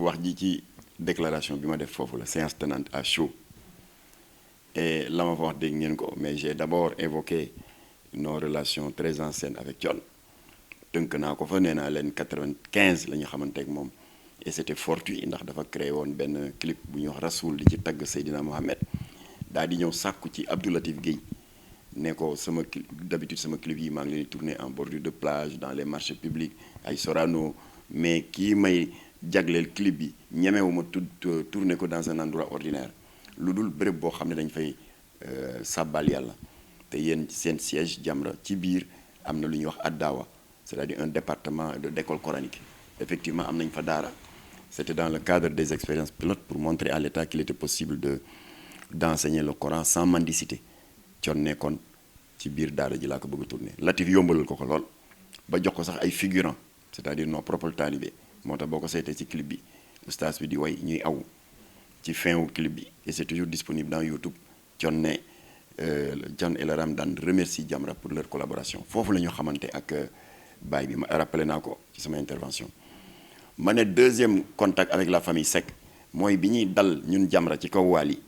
wax ji ci déclaration bi ma def foofu la séance tenante à chaud et la ma fa wax dégg ngeen ko, mais j'ai d'abord évoqué nos relations très anciennes avec Thione. tënk naa ko fa nee naa leen 95 la ñu xamanteeg moom et c'était fortuit ndax dafa créé woon benn clip bu ñuy wax Rasoul di ci tagg Seydina Mohamed daal di ñëw sàkku ci Abdou Latif Guèye ne ko sama d'habitude sama clip yi maa ngi leen di tourner en bordure de plage dans les marchés publics ay Sorano, mais kii may jagleel clip bi ñemewuma tourner ko dans un endroit ordinaire lu dul béréb boo xam ne dañ fay sàbbal yàlla te yéen seen siège Jamra ci biir am na lu ñuy wax Addawa, c'est-à-dire un département d'école coranique. Effectivement, am nañ fa daara. C'était dans le cadre des expériences pilotes pour montrer à l'État qu'il était possible d'enseigner le Coran sans mendicité. Thione nekkoon ci biir daara ji laa ko bëgg a tourner. Latif yombalal ko lool ba jox ko sax ay figurants, c'est-à-dire nos propres talibés moo tax boo ko seetee ci clip bi oustaz bi di way ñuy aw ci fin wu clip bi et c'est toujours disponible dans YouTube. Thione et le Ramadan remercie Jamra pour leur collaboration foofu la ñu xamante ak baay bi ma rappelé naa ko ci sama intervention. ma ne deuxième contact avec la famille Seck mooy bi ñuy dal ñun Jamra ci kaw Wally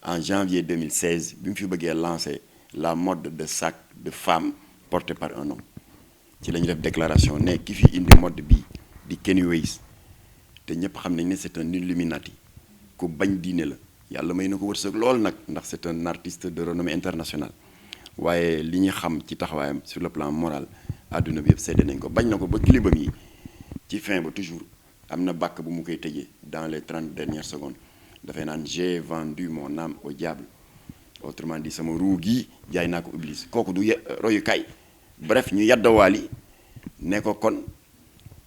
en janvier 2016 bi mu fi bëggee lancer la mode de sac de femme porté par un homme ci la ñu def déclaration ne ki fi indi mode bi di Kenny West te ñëpp xam nañ ne c'est un illuminati ku bañ diine la yàlla may na ko wërsëg lool nag ndax c'est un artiste de renommée internationale waaye li ñu xam ci taxawaayam sur le plan moral àdduna bi yëpp seede nañ ko bañ na ko ba clipam yi ci fin ba toujours am na bàkk bu mu koy tëjee dans les 30 dernières secondes dafay naan j'ai vendu mon âme au diable autrement dit sama ruu gi jaay naa ko Iblis kooku du royukaay. Bref ñu yadda Wally ne ko kon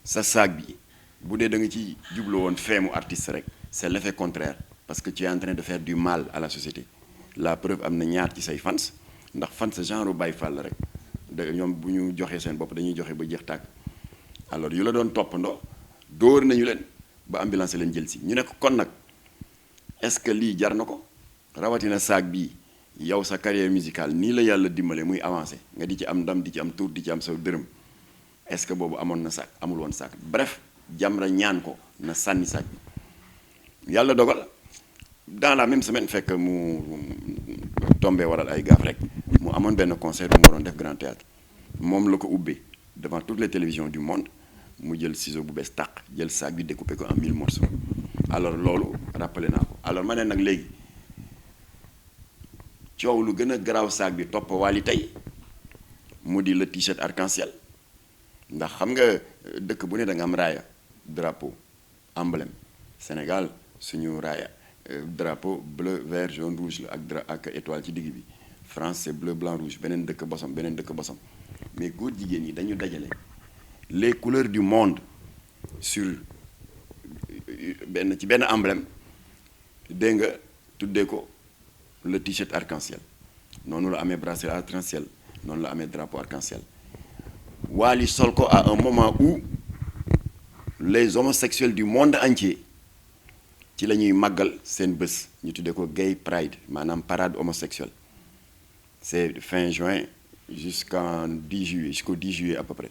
sa saag bi bu dee da nga ci jublu woon feemu artiste rek c'est l'effet contraire parce que tu es en train de faire du mal à la société. La preuve am na ñaar ci say fans ndax fans genre Baye Fall rek da ñoom bu ñu joxee seen bopp dañuy joxe ba jeex tàkk alors yu la doon toppandoo dóor nañu leen ba ambulance leen jël si ñu ne ko kon nag est-ce que lii jar na ko rawatina saag bii yow sa carrière musicale nii la yàlla dimbale muy avancé nga di ci am ndam di ci am tour di ci am sa dërëm est-ce que boobu amoon na saag amul woon saag. Bref Jamra ñaan ko na sànni saag bi yàlla dogal dans la même semaine fekk mu tombé waral ay gaaf rek mu amoon benn concert bu mu waroon def Grand Théâtre moom la ko ubbee devant toutes les télévisions du monde mu jël ciseau bu bees tàq jël saag bi découpé ko en 1000 morceaux. Alors loolu rappelé naa ko alors ma ne nag léegi coow lu gën a garaaw saag bi topp Wally tey mu di le t-shirt arc-en-ciel ndax xam nga dëkk bu ne da nga am raaya drapeau emblème Sénégal suñu raaya drapeau bleu vert jaune rouge la ak étoile ci digg bi France c'est bleu blanc rouge beneen dëkk bosom mais góor jigéen ñi dañu dajale les couleurs du monde sur ci benn emblème dégg nga tuddee ko le t-shirt arc-en-ciel noonu la amee bracelet arc-en-ciel noonu la amee drapeau arc-en-ciel. Wally sol ko à un moment où les homosexuels du monde entier ci la ñuy màggal seen bés ñu tuddee ko gay pride maanaam parade homosexuelle c'est fin juin jusqu'au 10 juillet à peu près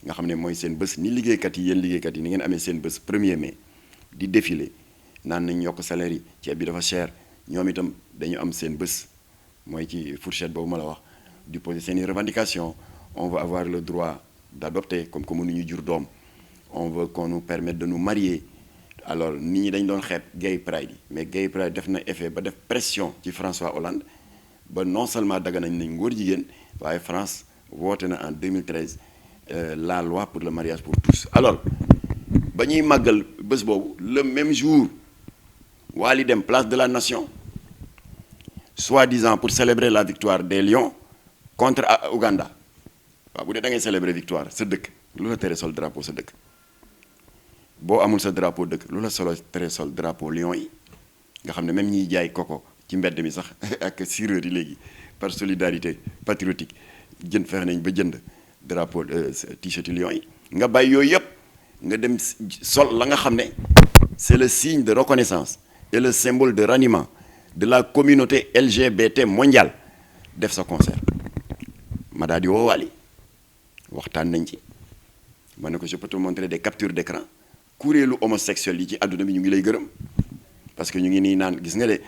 nga xam ne mooy seen bés ni liggéeykat yi yéen liggéeykat yi ni ngeen amee seen bés 1er mai di défilé naan nañ yokk salaire yi ceeb bi dafa cher ñoom itam dañu am seen bés mooy ci fourchette boobu ma la wax di poser seeni revendications. On veut avoir le droit d'adopter comme mënuñu jur doom on veut qu'on nous permette de nous marier alors nit ñi dañ doon xeeb gay pride yi mais gay pride def na effet ba def pression ci François Hollande ba non seulement daga nañ ngóor jigéen waaye France woote na en 2013 la loi pour le mariage pour tous. Alors ba ñuy màggal bés boobu le même jour Wally dem place de la Nation soi-disant pour célébrer la victoire des Lions contre Ouganda. waaw bu dee da ngay célébrer victoire sa dëkk lu la tere sol drapeau sa dëkk boo amul sa drapeau dëkk lu la solo tere sol drapeau Lions yi nga xam ne même ñiy jaay koko ci mbedd mi sax ak sireur yi léegi par solidarité patriotique fexe nañ ba jënd drapeau t-shirt Lions yi nga bàyyi yooyu yëpp nga dem sol la nga xam ne c'est le signe de reconnaissance et le symbole de ralliement de la communauté LGBT mondiale def sa concert ma daal di woo Wally waxtaan nañ ci ma ne ko je peux te montrer des captures d'écran kuréelu homosexuel yi ci àdduna bi ñu ngi lay gërëm parce que ñu ngi nii naan gis nga de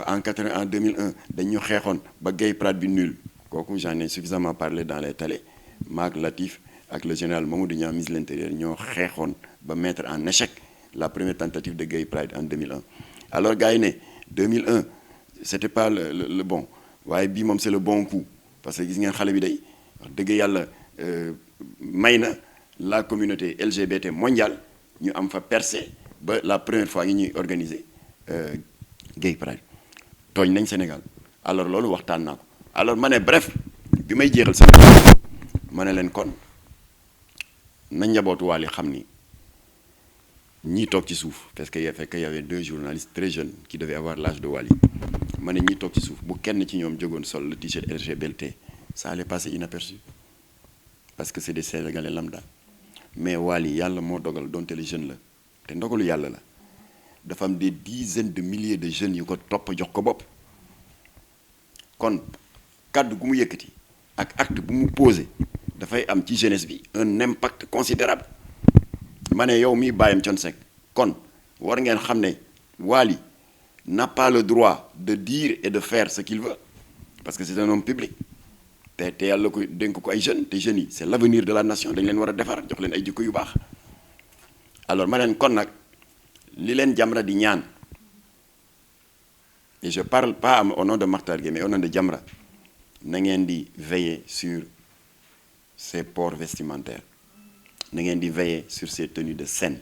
en 2001 dañu xeexoon ba gay pride bi nul kooku j'en ai suffisamment parlé dans les télé maak Latif ak le général Mamadou Niang ministre de l'Intérieur ñoo xeexoon ba mettre en échec la première tentative de gay pride en 2001 alors gars yi ne 2001 c'était pas le bon waaye bii moom c'est le bon coup parce que gis ngeen xale bi day wax dëgg yàlla may na la communauté LGBT mondiale ñu am fa percé ba la première fois ngi ñuy organiser gay pride tooñ nañ Sénégal alors loolu waxtaan naa ko alors ma ne bref bi may jeexal sama ma ne leen kon na njabootu Wally xam ni ñii toog ci suuf parce que fekk y avait 2 journalistes très jeunes qui devaient avoir l'âge de Wally ma ne ñii toog ci suuf bu kenn ci ñoom jógoon sol le t-shirt LGBT ça allait passer inaperçu parce que c'est des Sénégalais lambda mais Wally yàlla moo dogal donte le jeune la te ndogalu yàlla la dafa am des dizaines de milliers de jeunes yu ko topp jox ko bopp kon kàddu gu mu yëkkati ak acte bu mu posé dafay am ci jeunesse bi un impact considérable ma ne yow mii bàyyam Thione Seck kon war ngeen xam ne Wally n'a pas le droit de dire et de faire ce qu'il veut parce que c'est un homme public te yàlla ko dénk ko ay jeunes te jeunes yi c'est l'avenir de la nation dañ leen war a defar jox leen ay jikko yu baax alors ma leen kon nag li leen Jamra di ñaan et je parle pas au nom de Makhtar Gueye mais au nom de Jamra na ngeen di veiller sur ses ports vestimentaires na ngeen di veiller sur ses tenues de scène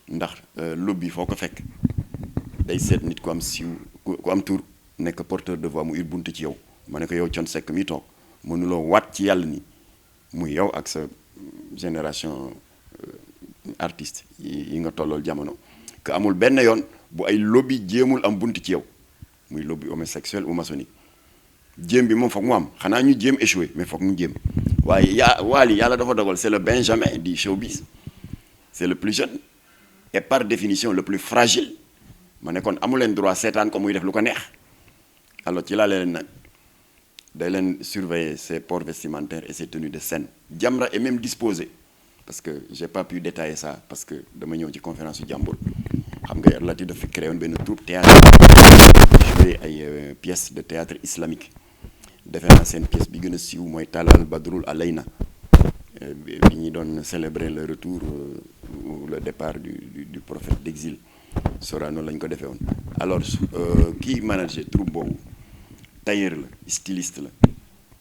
ndax lobby foo ko fekk day seet nit ku am siiw ku am tur nekk porteur de voix mu ir bunt ci yow ma ne ko yow Thione Seck mi toog mënuloo waat ci yàlla ni muy yow ak sa génération artiste yi nga tollool jamono que amul benn yoon bu ay lobby jéemul am bunt ci yow muy lobby homosexuel ou maçonnique jéem bi moom foog mu am xanaa ñu jéem échoué mais foog mu jéem waaye Wally yàlla dafa dogal c'est le Benjamin du showbiz c'est le plus jeune et par définition le plus fragile ma ne kon amu leen droit seetaan ko muy def lu ko neex alors ci laa leen nag day leen surveiller ses ports vestimentaires et ses tenues de scène Jamra est même disposé parce que j'ai pas pu détailler ça parce que dama ñëw ci conférence yu jàmbur xam nga Latif dafa créé woon benn troupe théâtre joué ay pièces de théâtre islamique defe naa seen pièce bi gën a siiw mooy Talal Badrul Alayna bi ñuy doon célébrer le retour ou le départ du prophète d'exil Sorano lañ ko defee woon alors kii manager troupe boobu tailleur la styliste la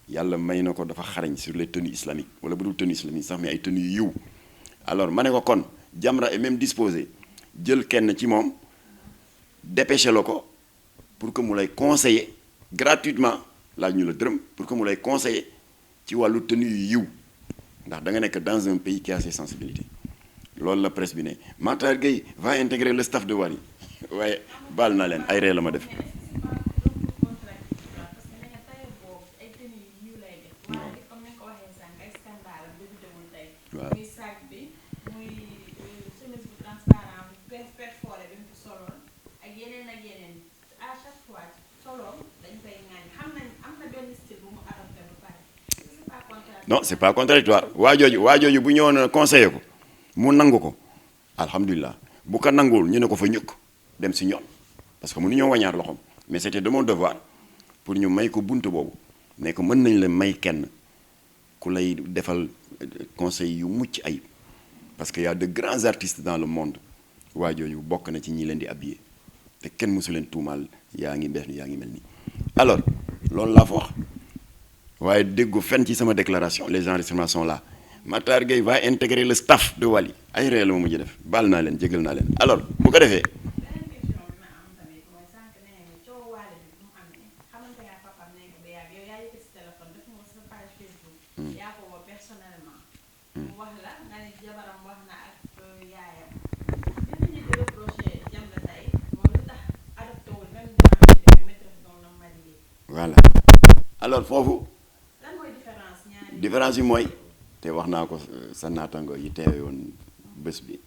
yàlla may na ko dafa xarañ sur les tenues islamiques wala bu dul tenue islamique sax mais ay tenues yu yiw alors ma ne ko kon Jamra est même disposé jël kenn ci moom dépêché la ko pour que mu lay conseiller gratuitement laaj ñu la dërëm pour que mu lay conseiller ci wàllu tenue yu yiw ndax da nga nekk dans un pays qui a ses sensibilités loolu la presse bi ne Makhtar Gueye va intégrer le staff de Wally waaye baal naa leen ay ree la ma def. waaw non c'est pas contradictoire waa jooju bu ñëwoon conseiller ko mu nangu ko alhamdulilah bu ko nanguwul ñu ne ko fa ñukk dem si ñoom parce que mënuñoo wañaar loxoom mais c'était de mon devoir pour ñu may ko bunt boobu ne ko mën nañ la may kenn ku lay defal conseil yu mucc ayib parce que y a de grands artistes dans le monde waa jooju bokk na ci ñi leen di habillé te kenn mësu leen tuumaal yaa ngi mel nii alors loolu laa fa wax waaye déggu fenn ci sama déclaration les enregistrements sont là Makhtar Gueye va intégrer le staff de Wally ay ree la ma mujj def baal naa leen jégal naa leen alors bu ko defee voilà alors foofu différence yi mooy te wax naa ko sa naatango yi teewe woon bés bi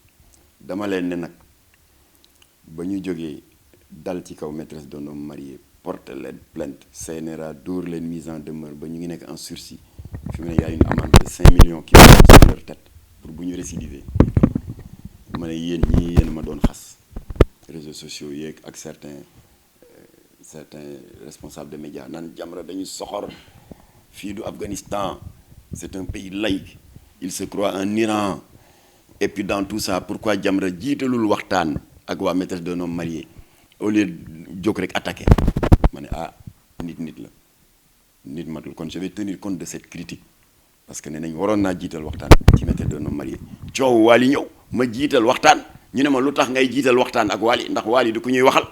dama leen ne nag ba ñu jógee dal ci kaw maîtresse d'un homme marié porte leen plainte CNRA dóor leen mise en demeure ba ñu ngi nekk en sursis fi mu ne y a une amende de 5 millions qui vont sur leur tête pour bu ñu récidiver dama ne yéen ñii yéen ma doon xas réseaux sociaux yeeg ak certains responsables de médias naan Jamra dañu soxor fii du Afghanistan c'est un pays laïque il se croit en Iran et puis dans tout ça pourquoi Jamra jiitalul waxtaan ak waa maîtresse d'un homme marié au lieu jóg rek attaqué ma ne ah nit la nit matul kon je vais tenir compte de cette critique parce que nee nañ waroon naa jiital waxtaan ci maîtresse d'un homme marié coow Wally ñëw ma jiital waxtaan ñu ne ma lu tax ngay jiital waxtaan ak Wally ndax Wally du ku ñuy waxal